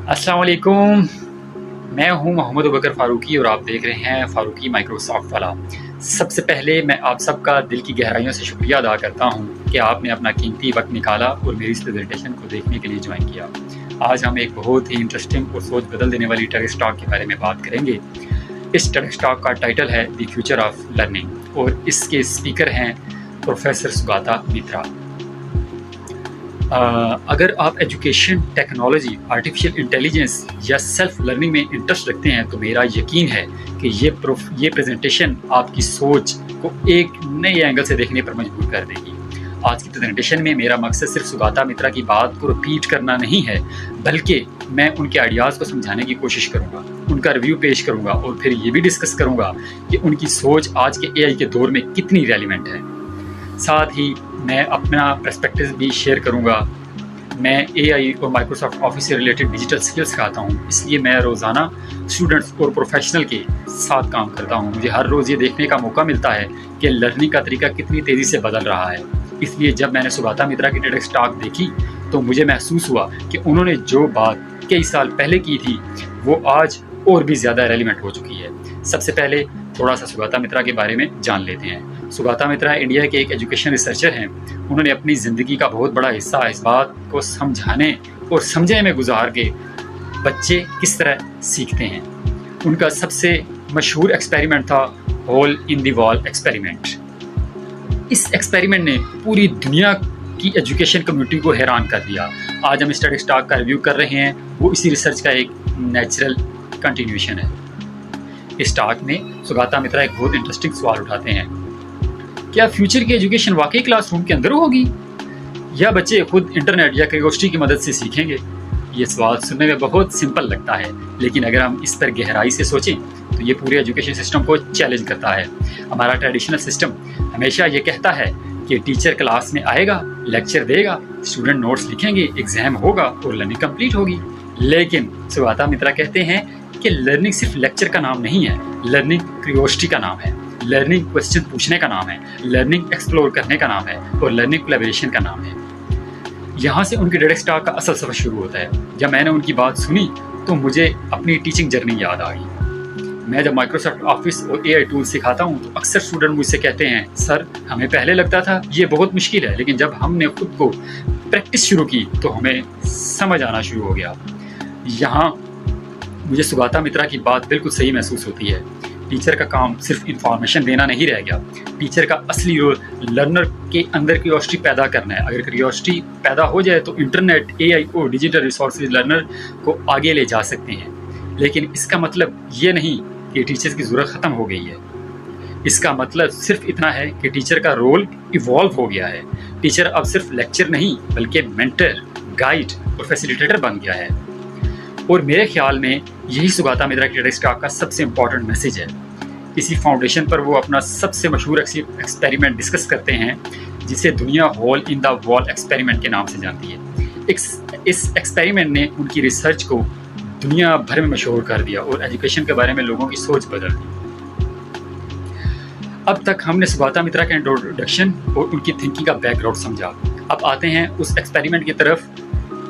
अस्सलाम वालेकुम। मैं हूं मोहम्मद अबूबकर फ़ारूकी और आप देख रहे हैं फ़ारूकी माइक्रोसॉफ्ट वाला। सबसे पहले मैं आप सबका दिल की गहराइयों से शुक्रिया अदा करता हूं कि आपने अपना कीमती वक्त निकाला और मेरी इस प्रेजेंटेशन को देखने के लिए ज्वाइन किया। आज हम एक बहुत ही इंटरेस्टिंग और सोच बदल देने वाली टेड टॉक के बारे में बात करेंगे। इस टेड टॉक का टाइटल है द फ्यूचर ऑफ लर्निंग और इसके स्पीकर हैं प्रोफेसर सुगाता मित्रा। अगर आप एजुकेशन, टेक्नोलॉजी, आर्टिफिशियल इंटेलिजेंस या सेल्फ लर्निंग में इंटरेस्ट रखते हैं तो मेरा यकीन है कि ये प्रेजेंटेशन आपकी सोच को एक नए एंगल से देखने पर मजबूर कर देगी। आज की प्रेजेंटेशन में मेरा मकसद सिर्फ सुगाता मित्रा की बात को रिपीट करना नहीं है, बल्कि मैं उनके आइडियाज़ को समझाने की कोशिश करूँगा, उनका रिव्यू पेश करूँगा और फिर ये भी डिस्कस करूँगा कि उनकी सोच आज के एआई के दौर में कितनी रेलिवेंट है। साथ ही मैं अपना पर्सपेक्टिव भी शेयर करूँगा। मैं एआई और माइक्रोसॉफ्ट ऑफिस से रिलेटेड डिजिटल स्किल्स सिखाता हूँ, इसलिए मैं रोज़ाना स्टूडेंट्स और प्रोफेशनल के साथ काम करता हूँ। मुझे हर रोज़ ये देखने का मौका मिलता है कि लर्निंग का तरीका कितनी तेज़ी से बदल रहा है। इसलिए जब मैंने सुगाता मित्रा की टेड टॉक देखी तो मुझे महसूस हुआ कि उन्होंने जो बात कई साल पहले की थी वो आज और भी ज़्यादा रेलिवेंट हो चुकी है। सबसे पहले थोड़ा सा सुगाता मित्रा के बारे में जान लेते हैं। सुगाता मित्रा इंडिया के एक एजुकेशन रिसर्चर हैं। उन्होंने अपनी ज़िंदगी का बहुत बड़ा हिस्सा इस बात को समझाने और समझने में गुजार के बच्चे किस तरह सीखते हैं। उनका सबसे मशहूर एक्सपेरिमेंट था hole in the wall experiment. इस एक्सपेरिमेंट ने पूरी दुनिया की एजुकेशन कम्युनिटी को हैरान कर दिया। आज हम इस टेड टॉक का रिव्यू कर रहे हैं, वो इसी रिसर्च का एक नेचुरल कंटिन्यूशन है। इस टॉक में सुगाता मित्रा एक बहुत इंटरेस्टिंग सवाल उठाते हैं। क्या फ्यूचर की एजुकेशन वाकई क्लासरूम के अंदर होगी या बच्चे खुद इंटरनेट या क्यूरियोसिटी की मदद से सीखेंगे? ये सवाल सुनने में बहुत सिंपल लगता है, लेकिन अगर हम इस पर गहराई से सोचें तो ये पूरे एजुकेशन सिस्टम को चैलेंज करता है। हमारा ट्रेडिशनल सिस्टम हमेशा ये कहता है कि टीचर क्लास में आएगा, लेक्चर देगा, स्टूडेंट नोट्स लिखेंगे, एग्जाम होगा और लर्निंग कंप्लीट होगी। लेकिन सुगाता मित्रा कहते हैं कि लर्निंग सिर्फ लेक्चर का नाम नहीं है, लर्निंग क्यूरियोसिटी का नाम है, लर्निंग क्वेश्चन पूछने का नाम है, लर्निंग एक्सप्लोर करने का नाम है और लर्निंग कोलैबोरेशन का नाम है। यहाँ से उनकी टेड टॉक का असल सफ़र शुरू होता है। जब मैंने उनकी बात सुनी तो मुझे अपनी टीचिंग जर्नी याद आ गई। मैं जब माइक्रोसॉफ्ट ऑफिस और एआई टूल सिखाता हूँ तो अक्सर स्टूडेंट मुझसे कहते हैं, सर हमें पहले लगता था ये बहुत मुश्किल है, लेकिन जब हमने खुद को प्रैक्टिस शुरू की तो हमें समझ आना शुरू हो गया। यहाँ मुझे सुगाता मित्रा की बात बिल्कुल सही महसूस होती है। टीचर का काम सिर्फ इंफॉर्मेशन देना नहीं रह गया। टीचर का असली रोल लर्नर के अंदर क्यूरियोसिटी पैदा करना है। अगर क्यूरियोसिटी पैदा हो जाए तो इंटरनेट, एआई और डिजिटल रिसोर्सेज लर्नर को आगे ले जा सकते हैं। लेकिन इसका मतलब ये नहीं कि टीचर्स की ज़रूरत ख़त्म हो गई है। इसका मतलब सिर्फ इतना है कि टीचर का रोल इवॉल्व हो गया है। टीचर अब सिर्फ लेक्चर नहीं बल्कि मेंटर, गाइड और फैसिलिटेटर बन गया है। और मेरे ख्याल में यही सुगाता मित्रा की टेड टॉक का सबसे इम्पॉर्टेंट मैसेज है। इसी फाउंडेशन पर वो अपना सबसे मशहूर एक्सपेरिमेंट डिस्कस करते हैं, जिसे दुनिया hole in the wall experiment के नाम से जानती है। इस एक्सपेरिमेंट ने उनकी रिसर्च को दुनिया भर में मशहूर कर दिया और एजुकेशन के बारे में लोगों की सोच बदल दी। अब तक हमने सुगाता मित्रा का इंट्रोडक्शन और उनकी थिंकिंग का बैकग्राउंड समझा। अब आते हैं उस एक्सपेरिमेंट की तरफ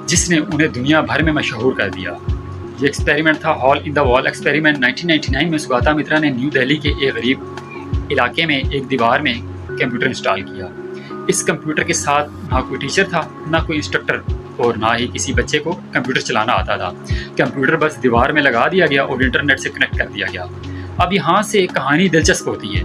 जिसने उन्हें दुनिया भर में मशहूर कर दिया। ये एक्सपेरिमेंट था hall in the wall experiment. 1999 में सुगाता मित्रा ने न्यू दिल्ली के एक गरीब इलाके में एक दीवार में कंप्यूटर इंस्टॉल किया। इस कंप्यूटर के साथ ना कोई टीचर था, ना कोई इंस्ट्रक्टर और ना ही किसी बच्चे को कंप्यूटर चलाना आता था। कंप्यूटर बस दीवार में लगा दिया गया और इंटरनेट से कनेक्ट कर दिया गया। अब यहाँ से कहानी दिलचस्प होती है।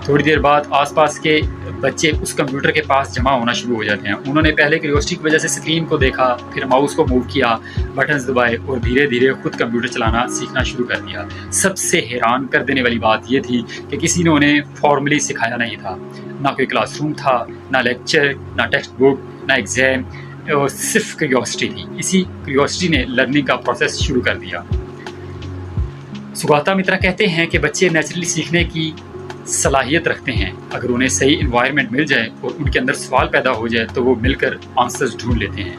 थोड़ी देर बाद आसपास के बच्चे उस कंप्यूटर के पास जमा होना शुरू हो जाते हैं। उन्होंने पहले क्यूरियोसिटी की वजह से स्क्रीन को देखा, फिर माउस को मूव किया, बटन्स दबाए और धीरे धीरे खुद कंप्यूटर चलाना सीखना शुरू कर दिया। सबसे हैरान कर देने वाली बात यह थी कि किसी ने उन्हें फॉर्मली सिखाया नहीं था। ना कोई क्लासरूम था, ना लेक्चर, ना टेक्स्ट बुक, ना एग्जाम, और सिर्फ क्यूरियोसिटी थी। इसी क्यूरियोसिटी ने लर्निंग का प्रोसेस शुरू कर दिया। सुगाता मित्रा कहते हैं कि बच्चे नेचुरली सीखने की सलाहियत रखते हैं। अगर उन्हें सही इन्वायरमेंट मिल जाए और उनके अंदर सवाल पैदा हो जाए तो वो मिलकर आंसर्स ढूंढ लेते हैं।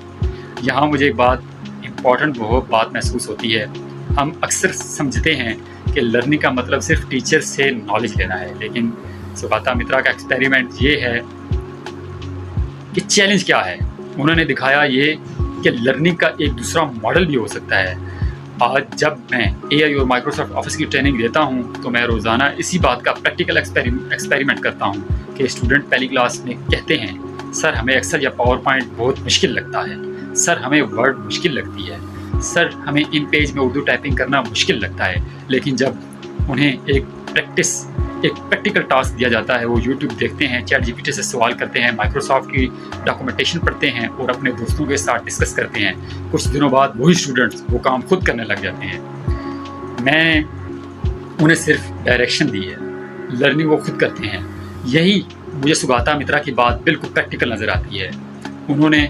यहाँ मुझे एक बात इम्पॉर्टेंट बहुत बात महसूस होती है। हम अक्सर समझते हैं कि लर्निंग का मतलब सिर्फ टीचर से नॉलेज लेना है, लेकिन सुगाता मित्रा का एक्सपेरिमेंट ये है कि चैलेंज क्या है। उन्होंने दिखाया ये कि लर्निंग का एक दूसरा मॉडल भी हो सकता है। आज जब मैं एआई और माइक्रोसॉफ्ट ऑफिस की ट्रेनिंग देता हूँ तो मैं रोज़ाना इसी बात का प्रैक्टिकल एक्सपेरिमेंट करता हूँ कि स्टूडेंट पहली क्लास में कहते हैं, सर हमें एक्सेल या पावर पॉइंट बहुत मुश्किल लगता है, सर हमें वर्ड मुश्किल लगती है, सर हमें इन पेज में उर्दू टाइपिंग करना मुश्किल लगता है। लेकिन जब उन्हें एक प्रैक्टिकल टास्क दिया जाता है, वो यूट्यूब देखते हैं, चैट जीपीटी से सवाल करते हैं, माइक्रोसॉफ्ट की डॉक्यूमेंटेशन पढ़ते हैं और अपने दोस्तों के साथ डिस्कस करते हैं, कुछ दिनों बाद वही स्टूडेंट्स वो काम खुद करने लग जाते हैं। मैं उन्हें सिर्फ डायरेक्शन दी है, लर्निंग वो खुद करते हैं। यही मुझे सुगाता मित्रा की बात बिल्कुल प्रैक्टिकल नज़र आती है। उन्होंने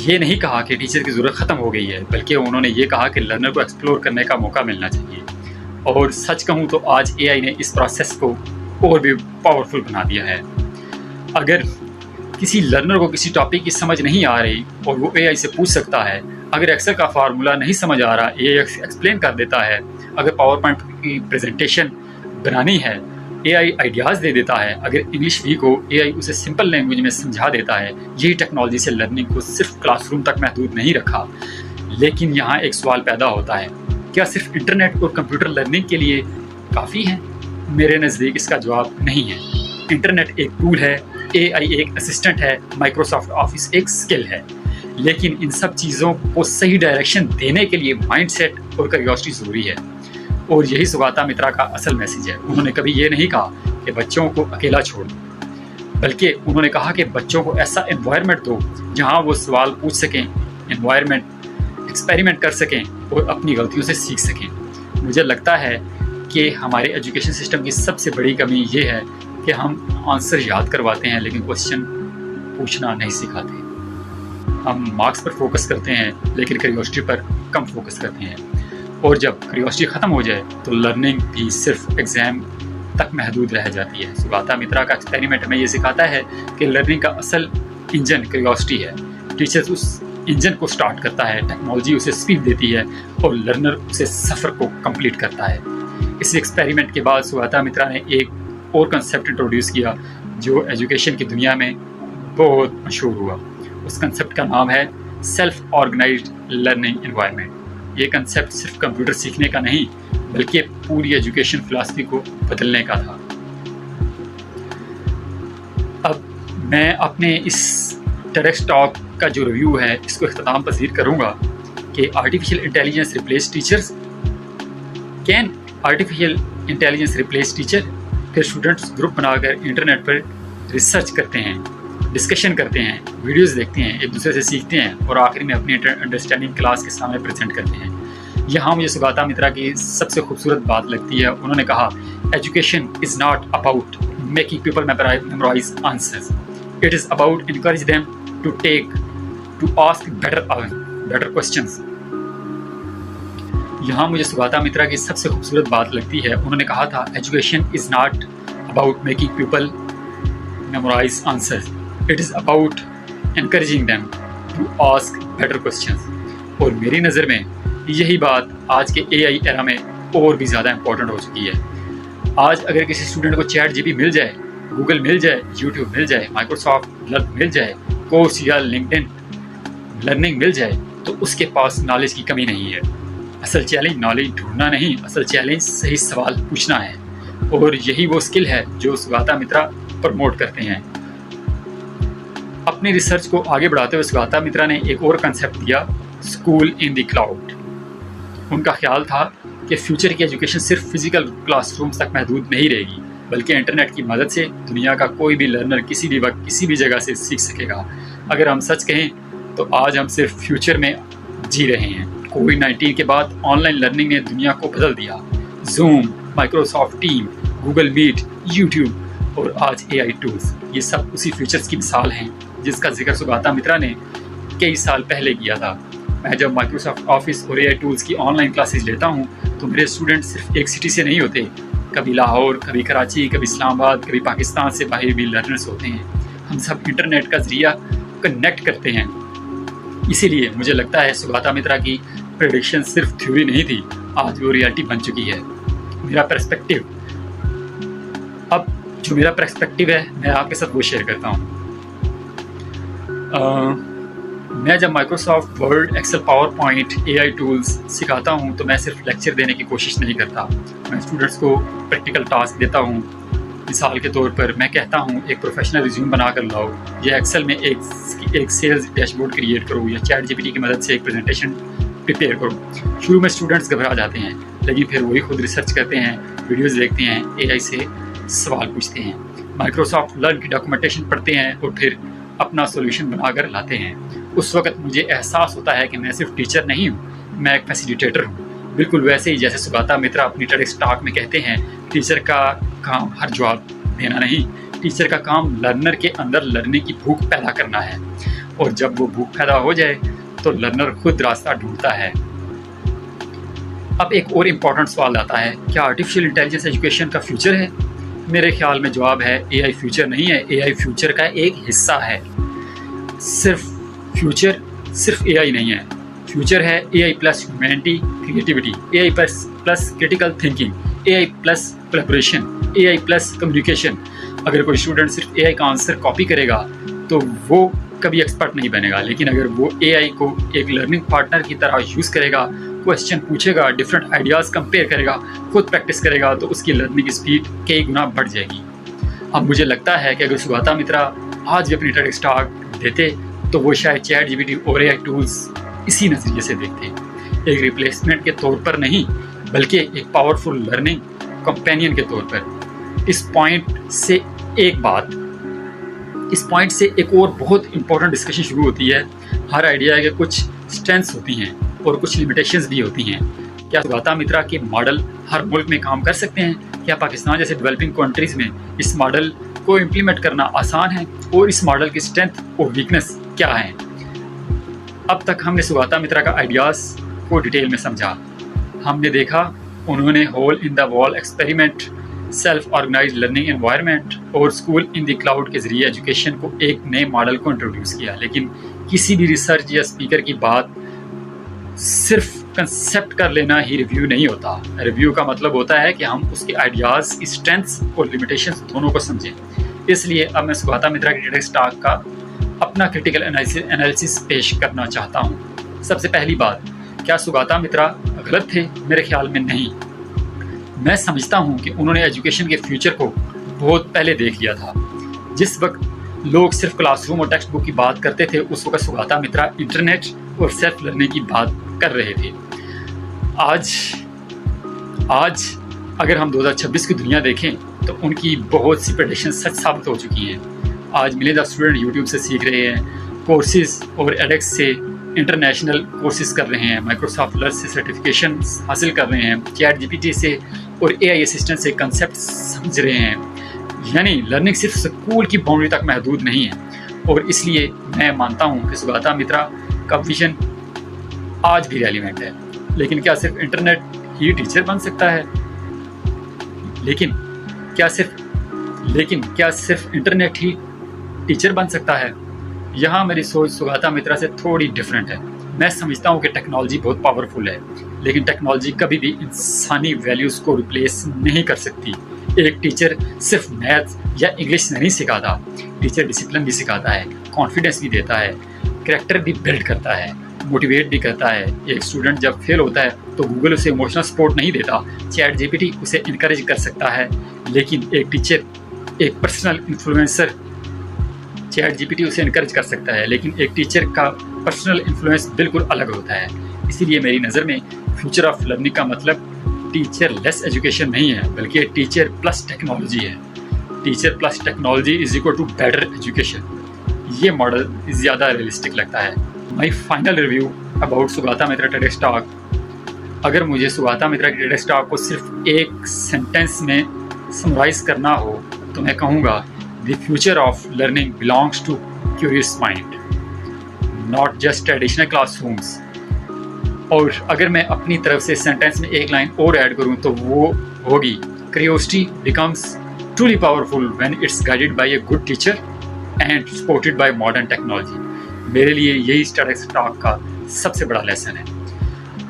ये नहीं कहा कि टीचर की ज़रूरत ख़त्म हो गई है, बल्कि उन्होंने ये कहा कि लर्नर को एक्सप्लोर करने का मौका मिलना चाहिए। और सच कहूँ तो आज एआई ने इस प्रोसेस को और भी पावरफुल बना दिया है। अगर किसी लर्नर को किसी टॉपिक की समझ नहीं आ रही और वो एआई से पूछ सकता है, अगर एक्सेल का फार्मूला नहीं समझ आ रहा, एआई एक्सप्लेन कर देता है, अगर पावर पॉइंट की प्रेजेंटेशन बनानी है, एआई आइडियाज़ दे देता है, अगर इंग्लिश वीक हो, एआई उसे सिंपल लैंग्वेज में समझा देता है। यही टेक्नोलॉजी से लर्निंग को सिर्फ क्लासरूम तक महदूद नहीं रखा। लेकिन यहाँ एक सवाल पैदा होता है, क्या सिर्फ इंटरनेट और कंप्यूटर लर्निंग के लिए काफ़ी है? मेरे नज़दीक इसका जवाब नहीं है। इंटरनेट एक टूल है, एआई एक असिस्टेंट है, माइक्रोसॉफ्ट ऑफिस एक स्किल है, लेकिन इन सब चीज़ों को सही डायरेक्शन देने के लिए माइंडसेट और क्यूरियोसिटी ज़रूरी है। और यही सुगाता मित्रा का असल मैसेज है। उन्होंने कभी ये नहीं कहा कि बच्चों को अकेला छोड़ दो, बल्कि उन्होंने कहा कि बच्चों को ऐसा एनवायरनमेंट दो जहाँ वो सवाल पूछ सकें, एक्सपेरिमेंट कर सकें और अपनी गलतियों से सीख सकें। मुझे लगता है कि हमारे एजुकेशन सिस्टम की सबसे बड़ी कमी ये है कि हम आंसर याद करवाते हैं लेकिन क्वेश्चन पूछना नहीं सिखाते। हम मार्क्स पर फोकस करते हैं लेकिन क्यूरियोसिटी पर कम फोकस करते हैं। और जब क्यूरियोसिटी ख़त्म हो जाए तो लर्निंग भी सिर्फ एग्ज़ाम तक महदूद रह जाती है। सुगाता मित्रा का एक्सपेरिमेंट हमें ये सिखाता है कि लर्निंग का असल इंजन क्यूरियोसिटी है। टीचर उस इंजन को स्टार्ट करता है, टेक्नोलॉजी उसे स्पीड देती है और लर्नर उसे सफ़र को कंप्लीट करता है। इस एक्सपेरिमेंट के बाद सुगाता मित्रा ने एक और कंसेप्ट इंट्रोड्यूस किया जो एजुकेशन की दुनिया में बहुत मशहूर हुआ। उस कंसेप्ट का नाम है सेल्फ ऑर्गेनाइज्ड लर्निंग एनवायरनमेंट। ये कंसेप्ट सिर्फ कंप्यूटर सीखने का नहीं बल्कि पूरी एजुकेशन फिलॉसफी को बदलने का था। अब मैं अपने इस टेडेक्स टॉक का जो रिव्यू है इसको इख्तिताम पसीर करूँगा कि artificial intelligence replace teachers, can artificial intelligence replace teacher. फिर स्टूडेंट्स ग्रुप बनाकर इंटरनेट पर रिसर्च करते हैं, डिस्कशन करते हैं, वीडियोस देखते हैं, एक दूसरे से सीखते हैं और आखिर में अपनी अंडरस्टैंडिंग क्लास के सामने प्रेजेंट करते हैं। यहाँ मुझे सुगाता मित्रा की सबसे खूबसूरत बात लगती है। उन्होंने कहा, education is not about making people memorise answers, it is about encourage them to ask better questions. यहाँ मुझे सुगाता मित्रा की सबसे खूबसूरत बात लगती है। उन्होंने कहा था, education is not about making people memorise answers, it is about encouraging them to ask better questions. और मेरी नज़र में यही बात आज के एआई एरा में और भी ज़्यादा इम्पोर्टेंट हो चुकी है। आज अगर किसी स्टूडेंट को चैट जीपीटी मिल जाए, गूगल मिल जाए, यूट्यूब मिल जाए, माइक्रोसॉफ्ट लर्न मिल जाए, कोर्स या लिंक्डइन लर्निंग मिल जाए, तो उसके पास नॉलेज की कमी नहीं है। असल चैलेंज नॉलेज ढूंढना नहीं, असल चैलेंज सही सवाल पूछना है। और यही वो स्किल है जो सुगाता मित्रा प्रमोट करते हैं। अपनी रिसर्च को आगे बढ़ाते हुए सुगाता मित्रा ने एक और कंसेप्ट दिया, स्कूल इन द क्लाउड। उनका ख्याल था कि फ्यूचर की एजुकेशन सिर्फ फिजिकल क्लासरूम्स तक महदूद नहीं रहेगी, बल्कि इंटरनेट की मदद से दुनिया का कोई भी लर्नर किसी भी वक्त किसी भी जगह से सीख सकेगा। अगर हम सच कहें तो आज हम सिर्फ फ्यूचर में जी रहे हैं। कोविड-19 के बाद ऑनलाइन लर्निंग ने दुनिया को बदल दिया। Zoom, Microsoft Team, Google Meet, YouTube और आज एआई टूल्स, ये सब उसी फीचर्स की मिसाल हैं जिसका जिक्र सुगाता मित्रा ने कई साल पहले किया था। मैं जब माइक्रोसॉफ्ट ऑफिस और एआई टूल्स की ऑनलाइन क्लासेस लेता हूँ तो मेरे स्टूडेंट सिर्फ एक सिटी से नहीं होते, कभी लाहौर, कभी कराची, कभी इस्लामाबाद, कभी पाकिस्तान से बाहर भी लर्नर्स होते हैं। हम सब इंटरनेट का ज़रिया कनेक्ट करते हैं। इसीलिए मुझे लगता है सुगाता मित्रा की प्रेडिक्शन सिर्फ थ्योरी नहीं थी, आज वो रियलिटी बन चुकी है। मेरा पर्सपेक्टिव, अब जो मेरा पर्सपेक्टिव है मैं आपके साथ वो शेयर करता हूँ। मैं जब Microsoft Word, Excel, PowerPoint, AI tools सिखाता हूँ तो मैं सिर्फ लेक्चर देने की कोशिश नहीं करता। मैं स्टूडेंट्स को प्रैक्टिकल टास्क देता हूँ। मिसाल के तौर पर मैं कहता हूँ एक प्रोफेशनल रिज्यूम बना कर लाओ, या एक्सेल में एक सेल्स डैशबोर्ड क्रिएट करो, या चैट GPT की मदद से एक प्रेजेंटेशन प्रिपेयर करो। शुरू में स्टूडेंट्स घबरा जाते हैं, लेकिन फिर वही खुद रिसर्च करते हैं, वीडियोस देखते हैं, AI से सवाल पूछते हैं, माइक्रोसॉफ्ट लर्न की डॉक्यूमेंटेशन पढ़ते हैं और फिर अपना सॉल्यूशन बनाकर लाते हैं। उस वक्त मुझे एहसास होता है कि मैं सिर्फ टीचर नहीं हूँ, मैं एक फैसिलिटेटर हूँ। बिल्कुल वैसे ही जैसे सुगाता मित्रा अपनी TEDx टॉक में कहते हैं, टीचर का काम हर जवाब देना नहीं, टीचर का काम लर्नर के अंदर लर्निंग की भूख पैदा करना है, और जब वो भूख पैदा हो जाए तो लर्नर खुद रास्ता ढूंढता है। अब एक और इम्पॉर्टेंट सवाल आता है, क्या आर्टिफिशियल इंटेलिजेंस एजुकेशन का फ्यूचर है? मेरे ख्याल में जवाब है, AI फ्यूचर नहीं है, AI फ्यूचर का एक हिस्सा है। फ्यूचर सिर्फ AI नहीं है, फ्यूचर है AI plus humanity, creativity, AI plus critical thinking, AI plus collaboration, AI plus communication. अगर कोई स्टूडेंट सिर्फ AI का आंसर कॉपी करेगा तो वो कभी एक्सपर्ट नहीं बनेगा, लेकिन अगर वो AI को एक लर्निंग पार्टनर की तरह यूज़ करेगा, क्वेश्चन पूछेगा, डिफरेंट आइडियाज़ कंपेयर करेगा, खुद प्रैक्टिस करेगा, तो उसकी लर्निंग स्पीड कई गुना बढ़ जाएगी। अब मुझे लगता है कि अगर सुगाता मित्रा आज भी अपनी TEDx टॉक देते तो वो शायद चैट GPT और AI टूल्स इसी नज़रिए से देखते, एक रिप्लेसमेंट के तौर पर नहीं, बल्कि एक पावरफुल लर्निंग कंपेनियन के तौर पर। इस पॉइंट से एक और बहुत इंपॉर्टेंट डिस्कशन शुरू होती है। हर आइडिया के कुछ स्ट्रेंथ्स होती हैं और कुछ लिमिटेशंस भी होती हैं। क्या सुगाता मित्रा के मॉडल हर मुल्क में काम कर सकते हैं? क्या पाकिस्तान जैसे डेवलपिंग कंट्रीज़ में इस मॉडल को इम्प्लीमेंट करना आसान है? और इस मॉडल की स्ट्रेंथ और वीकनेस क्या है? अब तक हमने सुगाता मित्रा का आइडियाज़ को डिटेल में समझा। हमने देखा उन्होंने hole in the wall experiment, self organised learning environment और स्कूल इन द क्लाउड के ज़रिए एजुकेशन को एक नए मॉडल को इंट्रोड्यूस किया। लेकिन किसी भी रिसर्च या स्पीकर की बात सिर्फ कंसेप्ट कर लेना ही रिव्यू नहीं होता। रिव्यू का मतलब होता है कि हम उसके आइडियाज़ की स्ट्रेंथ्स और लिमिटेशंस दोनों को समझें। इसलिए अब मैं सुगाता मित्रा की TEDx टॉक का अपना क्रिटिकल एनालिसिस पेश करना चाहता हूँ। सबसे पहली बात, क्या सुगाता मित्रा गलत थे? मेरे ख्याल में नहीं। मैं समझता हूँ कि उन्होंने एजुकेशन के फ्यूचर को बहुत पहले देख लिया था। जिस वक्त लोग सिर्फ क्लासरूम और टेक्स्ट बुक की बात करते थे, उस वक्त सुगाता मित्रा इंटरनेट और सेल्फ लर्निंग की बात कर रहे थे। आज अगर हम 2026 की दुनिया देखें तो उनकी बहुत सी प्रेडिक्शन सच साबित हो चुकी हैं। आज मिलियंस ऑफ स्टूडेंट यूट्यूब से सीख रहे हैं, कोर्सेज और edX से इंटरनेशनल कोर्सेज कर रहे हैं, माइक्रोसॉफ्ट लर्न से सर्टिफिकेशन हासिल कर रहे हैं, चैट GPT से और AI असिस्टेंट से कंसेप्ट समझ रहे हैं। यानी लर्निंग सिर्फ स्कूल की बाउंड्री तक महदूद नहीं है, और इसलिए मैं मानता हूँ कि सुगाता मित्रा का विजन आज भी रेलिवेंट है। लेकिन क्या सिर्फ इंटरनेट ही टीचर बन सकता है? लेकिन क्या सिर्फ इंटरनेट ही टीचर बन सकता है? यहाँ मेरी सोच सुगाता मित्रा से थोड़ी डिफरेंट है। मैं समझता हूँ कि टेक्नोलॉजी बहुत पावरफुल है, लेकिन टेक्नोलॉजी कभी भी इंसानी वैल्यूज़ को रिप्लेस नहीं कर सकती। एक टीचर सिर्फ मैथ या इंग्लिश नहीं सिखाता, टीचर डिसिप्लिन भी सिखाता है, कॉन्फिडेंस भी देता है, कैरेक्टर भी बिल्ड करता है, मोटिवेट भी करता है। एक स्टूडेंट जब फेल होता है तो गूगल उसे इमोशनल सपोर्ट नहीं देता, चैट GPT उसे इनकरेज कर सकता है, लेकिन एक टीचर, एक पर्सनल इन्फ्लुएंसर, चैट GPT उसे इनकरेज कर सकता है, लेकिन एक टीचर का पर्सनल इन्फ्लुएंस बिल्कुल अलग होता है। इसीलिए मेरी नज़र में फ्यूचर ऑफ लर्निंग का मतलब टीचर लेस एजुकेशन नहीं है, बल्कि टीचर प्लस टेक्नोलॉजी है। Teacher plus technology is equal to better education. ये मॉडल ज़्यादा रियलिस्टिक लगता है। My final review about Sugata Mitra TEDx talk. अगर मुझे सुगाता मित्रा की TEDx टॉक को सिर्फ एक सेंटेंस में समराइज करना हो तो मैं कहूँगा, the future of learning belongs to curious mind, not just traditional classrooms. और अगर मैं अपनी तरफ से सेंटेंस में एक लाइन और ऐड करूँ तो वो होगी, curiosity becomes truly powerful when it's guided by a good teacher and supported by modern technology। मेरे लिए यही TEDx टॉक का सबसे बड़ा लेसन है।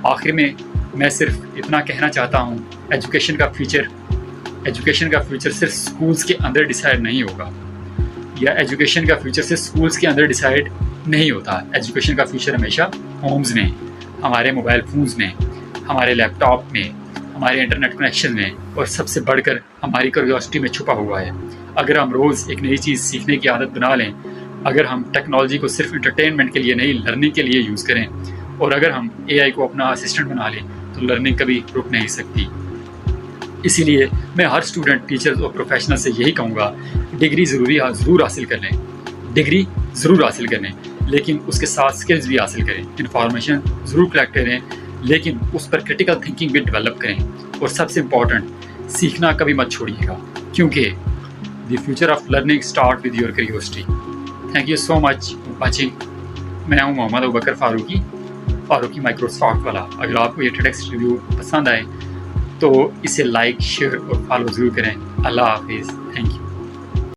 आखिर में मैं सिर्फ इतना कहना चाहता हूँ, एजुकेशन का फ्यूचर सिर्फ स्कूल्स के अंदर डिसाइड नहीं होगा, या एजुकेशन का फ्यूचर सिर्फ स्कूल्स के अंदर डिसाइड नहीं होता। एजुकेशन का फ्यूचर हमेशा होम्स में, हमारे मोबाइल फ़ोन्स में, हमारे लैपटॉप में, हमारे इंटरनेट कनेक्शन में और सबसे बढ़कर हमारी क्यूरियोसिटी में छुपा हुआ है। अगर हम रोज़ एक नई चीज़ सीखने की आदत बना लें, अगर हम टेक्नोलॉजी को सिर्फ इंटरटेनमेंट के लिए नहीं, लर्निंग के लिए यूज़ करें, और अगर हम एआई को अपना असिस्टेंट बना लें, तो लर्निंग कभी रुक नहीं सकती। इसीलिए मैं हर स्टूडेंट, टीचर्स और प्रोफेशनल से यही कहूँगा, डिग्री ज़रूर हासिल कर लें, डिग्री ज़रूर हासिल करें, लेकिन उसके साथ स्किल्स भी हासिल करें। इन्फॉर्मेशन ज़रूर कलेक्ट करें, लेकिन उस पर क्रिटिकल थिंकिंग भी डेवलप करें। और सबसे इम्पॉर्टेंट, सीखना कभी मत छोड़िएगा, क्योंकि the future of learning start with your curiosity. Thank you so much for watching. मैं हूँ मोहम्मद अबूबकर फ़ारूकी माइक्रोसॉफ्ट वाला। अगर आपको ये TEDx रिव्यू पसंद आए तो इसे लाइक, शेयर और फॉलो ज़रूर करें। अल्लाह हाफिज़। Thank you.